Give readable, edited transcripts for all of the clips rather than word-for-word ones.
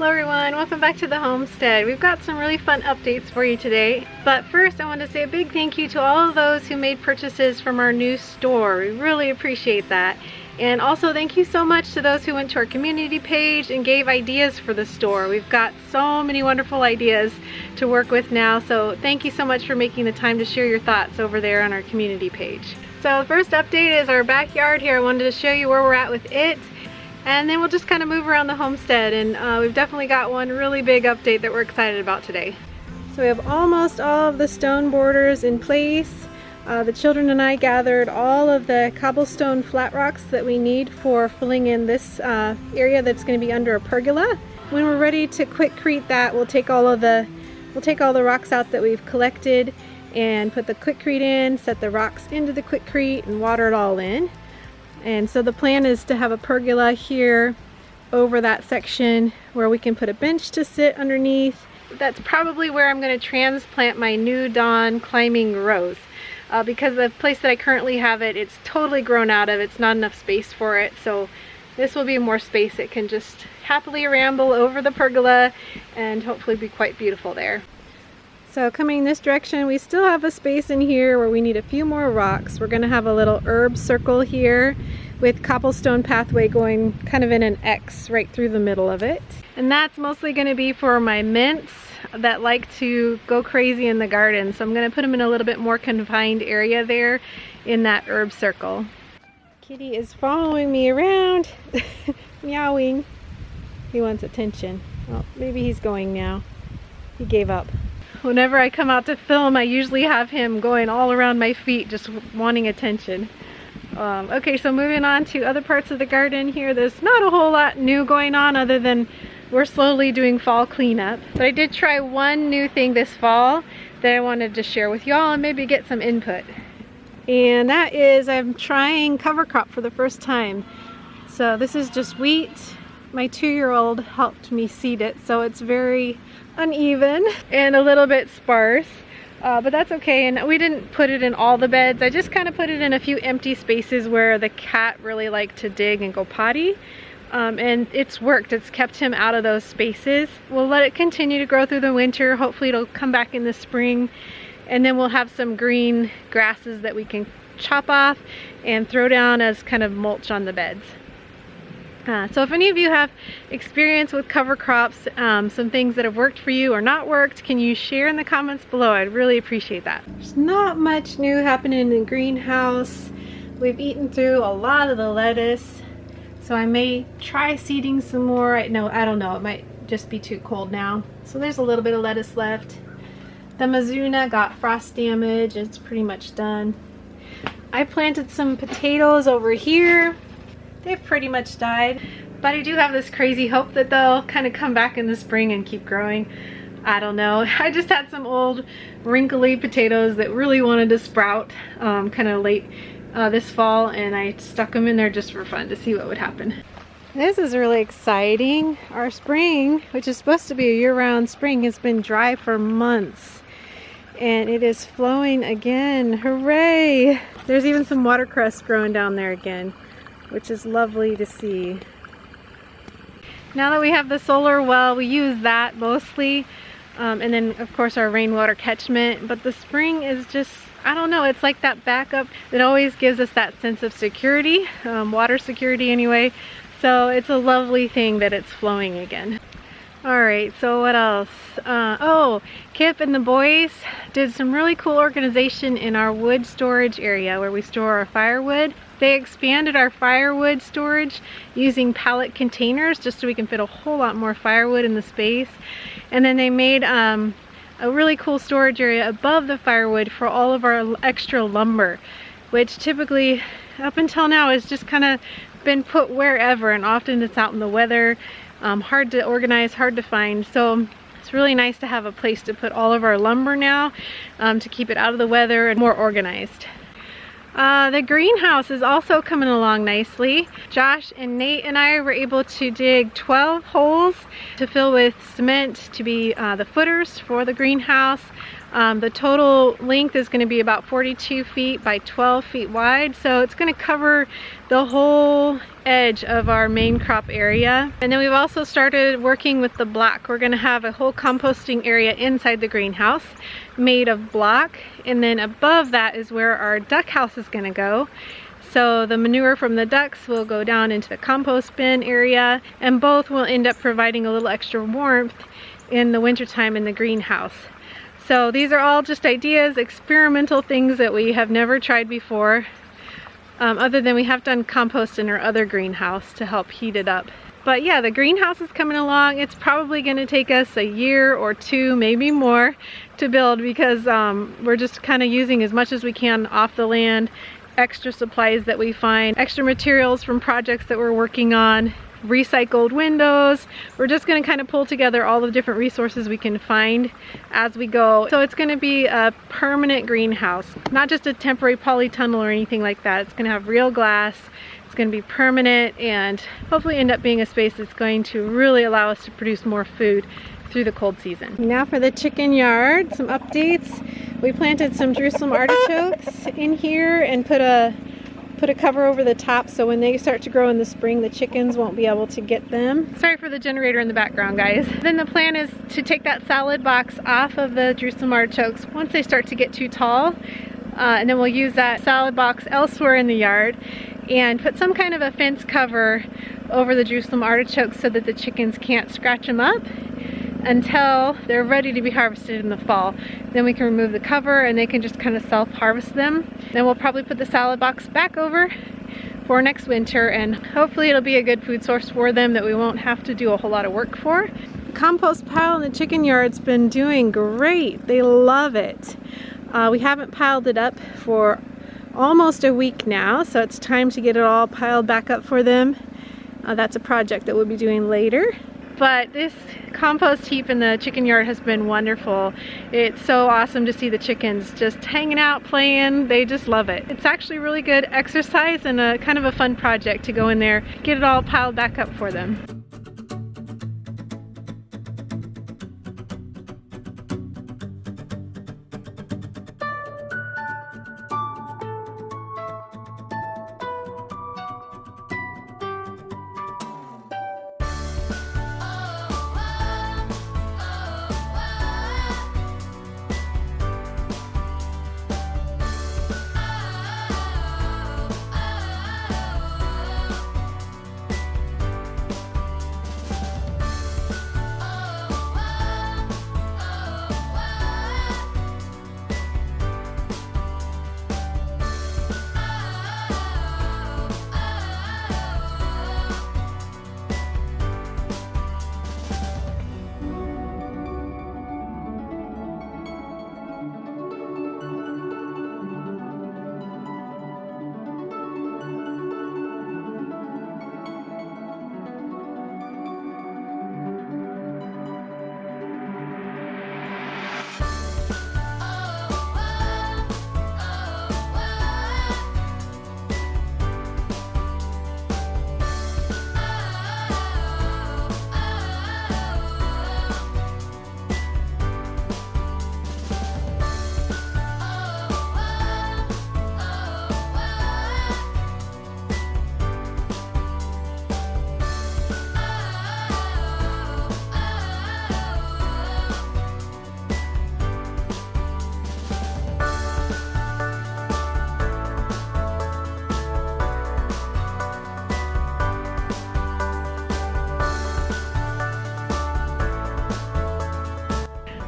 Hello everyone, welcome back to the homestead. We've got some really fun updates for you today. But first I want to say a big thank you to all of those who made purchases from our new store. We really appreciate that. And also thank you so much to those who went to our community page and gave ideas for the store. We've got so many wonderful ideas to work with now, so thank you so much for making the time to share your thoughts over there on our community page. So the first update is our backyard here. I wanted to show you where we're at with it. And then we'll just kind of move around the homestead, and we've definitely got one really big update that we're excited about today. So we have almost all of the stone borders in place. The children and I gathered all of the cobblestone flat rocks that we need for filling in this area that's going to be under a pergola. When we're ready to quickcrete that, we'll take all the rocks out that we've collected and put the quickcrete in, set the rocks into the quickcrete, and water it all in. And so the plan is to have a pergola here over that section where we can put a bench to sit underneath. That's probably where I'm going to transplant my new Dawn climbing rose. Because the place that I currently have it, it's totally grown out of. It's not enough space for it. So this will be more space. It can just happily ramble over the pergola and hopefully be quite beautiful there. So coming this direction, we still have a space in here where we need a few more rocks. We're going to have a little herb circle here with cobblestone pathway going kind of in an X right through the middle of it. And that's mostly going to be for my mints that like to go crazy in the garden. So I'm going to put them in a little bit more confined area there in that herb circle. Kitty is following me around, meowing. He wants attention. Oh, maybe he's going now. He gave up. Whenever I come out to film, I usually have him going all around my feet just wanting attention. Okay, so moving on to other parts of the garden here, there's not a whole lot new going on other than we're slowly doing fall cleanup. But I did try one new thing this fall that I wanted to share with y'all and maybe get some input. And that is I'm trying cover crop for the first time. So this is just wheat. My 2-year-old helped me seed it, so it's very uneven and a little bit sparse, but that's okay. And we didn't put it in all the beds. I just kind of put it in a few empty spaces where the cat really liked to dig and go potty, and it's worked. It's kept him out of those spaces. We'll let it continue to grow through the winter. Hopefully it'll come back in the spring, and then we'll have some green grasses that we can chop off and throw down as kind of mulch on the beds. So if any of you have experience with cover crops, some things that have worked for you or not worked, can you share in the comments below? I'd really appreciate that. There's not much new happening in the greenhouse. We've eaten through a lot of the lettuce, so I may try seeding some more. I don't know, it might just be too cold now. So there's a little bit of lettuce left. The Mizuna got frost damage. It's pretty much done. I planted some potatoes over here. They've pretty much died, but I do have this crazy hope that they'll kind of come back in the spring and keep growing. I don't know. I just had some old wrinkly potatoes that really wanted to sprout kind of late this fall, and I stuck them in there just for fun to see what would happen. This is really exciting. Our spring, which is supposed to be a year-round spring, has been dry for months, and it is flowing again. Hooray! There's even some watercress growing down there again, which is lovely to see. Now that we have the solar well, we use that mostly, and then of course our rainwater catchment. But the spring is just, I don't know, it's like that backup that always gives us that sense of security, water security anyway. So it's a lovely thing that it's flowing again. Alright, so what else? Oh, Kip and the boys did some really cool organization in our wood storage area where we store our firewood. They expanded our firewood storage using pallet containers just so we can fit a whole lot more firewood in the space. And then they made a really cool storage area above the firewood for all of our extra lumber, which typically up until now has just kind of been put wherever, and often it's out in the weather. Hard to organize, hard to find. So it's really nice to have a place to put all of our lumber now, to keep it out of the weather and more organized. The greenhouse is also coming along nicely. Josh and Nate and I were able to dig 12 holes to fill with cement to be the footers for the greenhouse. The total length is going to be about 42 feet by 12 feet wide, so it's going to cover the whole edge of our main crop area. And then we've also started working with the block. We're going to have a whole composting area inside the greenhouse made of block, and then above that is where our duck house is going to go. So the manure from the ducks will go down into the compost bin area, and both will end up providing a little extra warmth in the wintertime in the greenhouse. So these are all just ideas, experimental things that we have never tried before, other than we have done compost in our other greenhouse to help heat it up. But yeah, the greenhouse is coming along. It's probably going to take us a year or two, maybe more, to build, because we're just kind of using as much as we can off the land, extra supplies that we find, extra materials from projects that we're working on, recycled windows. We're just going to kind of pull together all the different resources we can find as we go. So it's going to be a permanent greenhouse, not just a temporary polytunnel or anything like that. It's going to have real glass. It's going to be permanent and hopefully end up being a space that's going to really allow us to produce more food through the cold season. Now for the chicken yard, some updates. We planted some Jerusalem artichokes in here and put a cover over the top, so when they start to grow in the spring, the chickens won't be able to get them. Sorry for the generator in the background, guys. Then the plan is to take that salad box off of the Jerusalem artichokes once they start to get too tall, and then we'll use that salad box elsewhere in the yard and put some kind of a fence cover over the Jerusalem artichokes so that the chickens can't scratch them up until they're ready to be harvested in the fall. Then we can remove the cover and they can just kind of self-harvest them. Then we'll probably put the salad box back over for next winter, and hopefully it'll be a good food source for them that we won't have to do a whole lot of work for. The compost pile in the chicken yard's been doing great. They love it. We haven't piled it up for almost a week now, so it's time to get it all piled back up for them. That's a project that we'll be doing later. But this compost heap in the chicken yard has been wonderful. It's so awesome to see the chickens just hanging out, playing. They just love it. It's actually really good exercise and a kind of a fun project to go in there, get it all piled back up for them.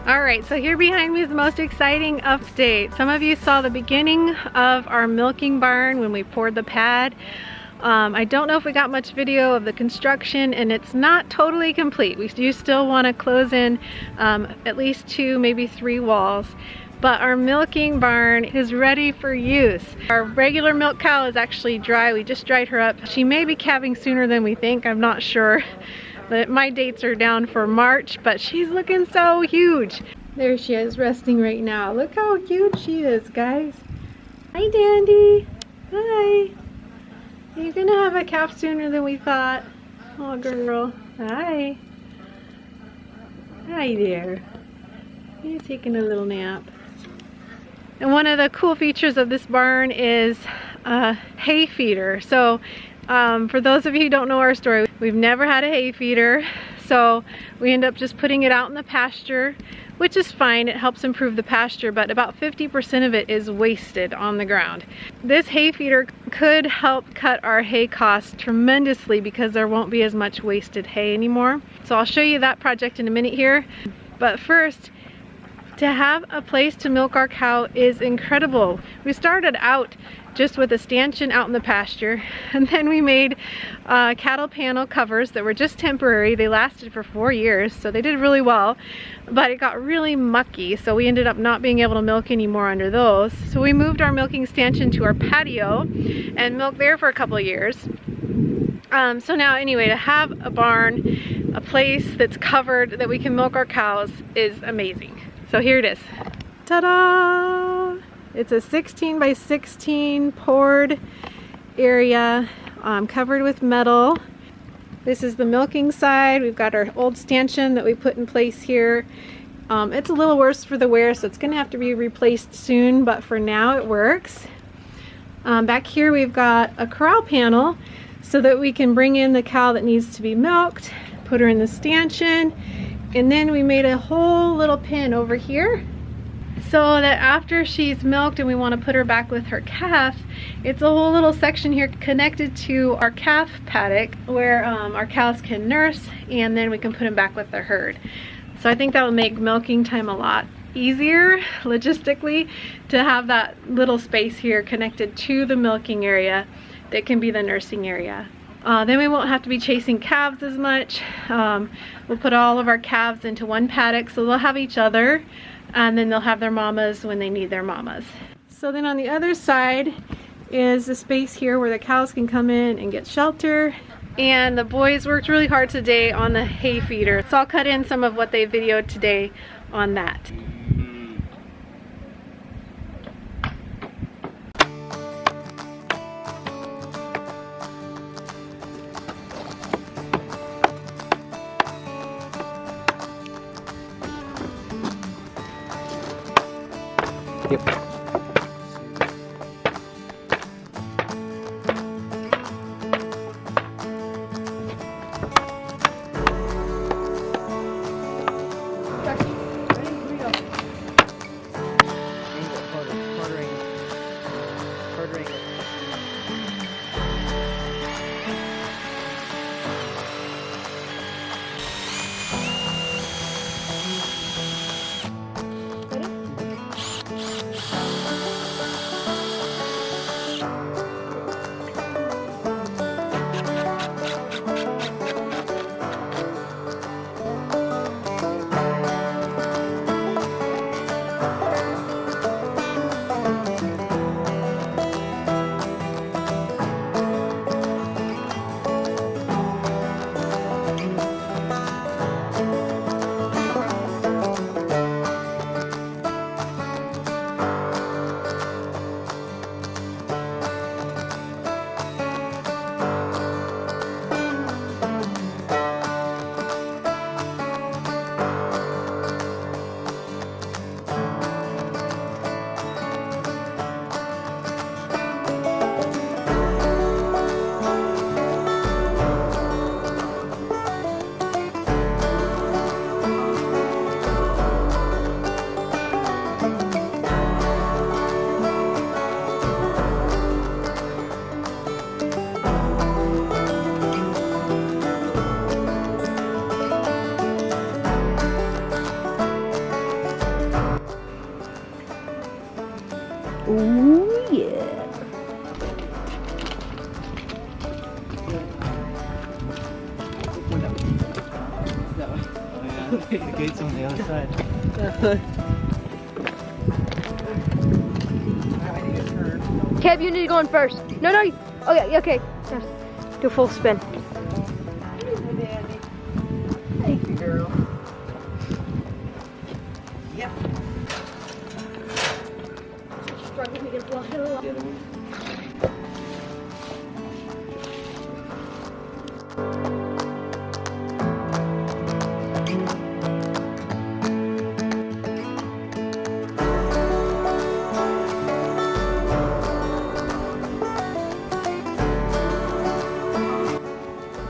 Alright, so here behind me is the most exciting update. Some of you saw the beginning of our milking barn when we poured the pad. I don't know if we got much video of the construction, and it's not totally complete. We do still want to close in at least 2, maybe 3 walls. But our milking barn is ready for use. Our regular milk cow is actually dry. We just dried her up. She may be calving sooner than we think, I'm not sure. But my dates are down for March, but she's looking so huge. There she is, resting right now. Look how cute she is, guys. Hi, Dandy. Hi. You're gonna have a calf sooner than we thought. Oh, girl. Hi. Hi there. He's taking a little nap. And one of the cool features of this barn is a hay feeder. So for those of you who don't know our story, we've never had a hay feeder. So we end up just putting it out in the pasture, which is fine. It helps improve the pasture, but about 50% of it is wasted on the ground. This hay feeder could help cut our hay costs tremendously because there won't be as much wasted hay anymore. So I'll show you that project in a minute here. But first, to have a place to milk our cow is incredible. We started out just with a stanchion out in the pasture, and then we made cattle panel covers that were just temporary. They lasted for 4 years, so they did really well, but it got really mucky, so we ended up not being able to milk anymore under those. So we moved our milking stanchion to our patio and milked there for a couple of years. So now anyway, to have a barn, a place that's covered that we can milk our cows is amazing. So here it is. Ta-da! It's a 16 by 16 poured area covered with metal. This is the milking side. We've got our old stanchion that we put in place here. It's a little worse for the wear, so it's gonna have to be replaced soon, but for now it works. Back here we've got a corral panel so that we can bring in the cow that needs to be milked, put her in the stanchion, and then we made a whole little pen over here so that after she's milked and we want to put her back with her calf, it's a whole little section here connected to our calf paddock where our cows can nurse, and then we can put them back with the herd. So I think that will make milking time a lot easier logistically to have that little space here connected to the milking area that can be the nursing area. Then we won't have to be chasing calves as much. We'll put all of our calves into one paddock so they'll have each other, and then they'll have their mamas when they need their mamas. So then on the other side is the space here where the cows can come in and get shelter. And the boys worked really hard today on the hay feeder, so I'll cut in some of what they videoed today on that. Yep. Ooh, yeah. The gate's on the other side. Kip, you need to go in first. No, no. Okay, okay. Yes. Do a full spin. Thank you, girl. Yep. Struggling to get blood. The other one.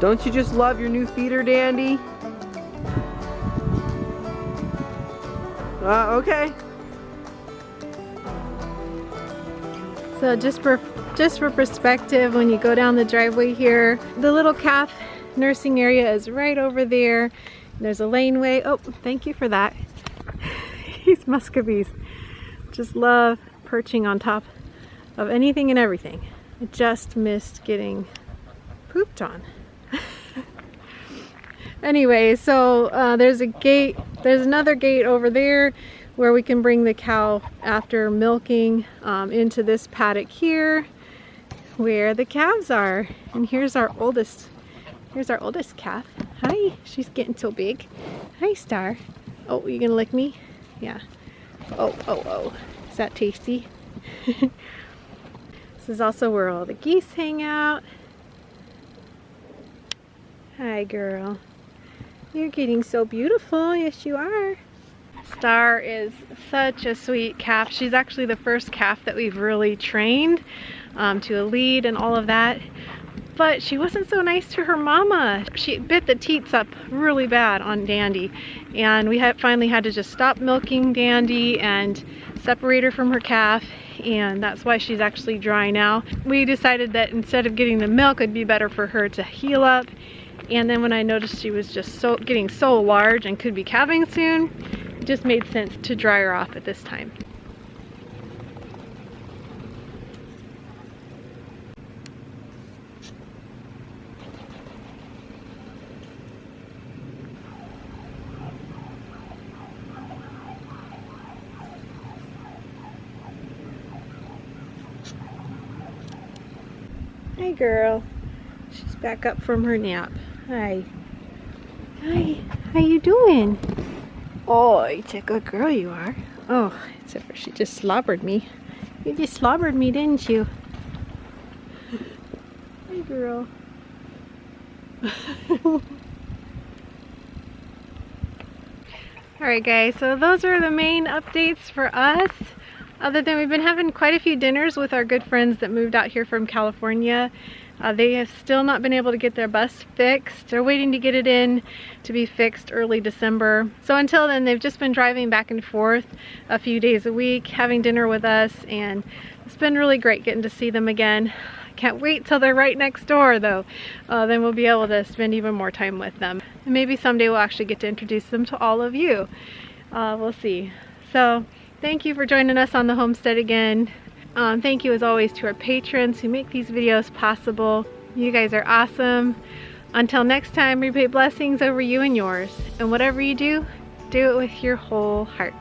Don't you just love your new feeder, Dandy? Okay. So just for perspective, when you go down the driveway here, the little calf nursing area is right over there. There's a laneway. Oh, thank you for that. These muscovies just love perching on top of anything and everything. I just missed getting pooped on. Anyway, so there's a gate, there's another gate over there where we can bring the cow after milking into this paddock here where the calves are. And here's our oldest calf. Hi, she's getting so big. Hi, Star. Oh, you gonna lick me? Yeah. Oh. Is that tasty? This is also where all the geese hang out. Hi, girl. You're getting so beautiful. Yes, you are. Star is such a sweet calf. She's actually the first calf that we've really trained to a lead and all of that. But she wasn't so nice to her mama. She bit the teats up really bad on Dandy. And we finally had to just stop milking Dandy and separate her from her calf. And that's why she's actually dry now. We decided that instead of getting the milk, it'd be better for her to heal up. And then when I noticed she was just getting so large and could be calving soon, it just made sense to dry her off at this time. Hi, girl. She's back up from her nap. Hi. Hi. How you doing? Oh, it's a good girl you are. Oh, except for she just slobbered me. You just slobbered me, didn't you? Hi, girl. Alright guys, so those are the main updates for us. Other than we've been having quite a few dinners with our good friends that moved out here from California. They have still not been able to get their bus fixed. They're waiting to get it in to be fixed early December. So until then, they've just been driving back and forth a few days a week, having dinner with us, and it's been really great getting to see them again. Can't wait till they're right next door though. Then we'll be able to spend even more time with them. And maybe someday we'll actually get to introduce them to all of you. We'll see. So thank you for joining us on the homestead again. Thank you as always to our patrons who make these videos possible. You guys are awesome. Until next time, we pray blessings over you and yours. And whatever you do, do it with your whole heart.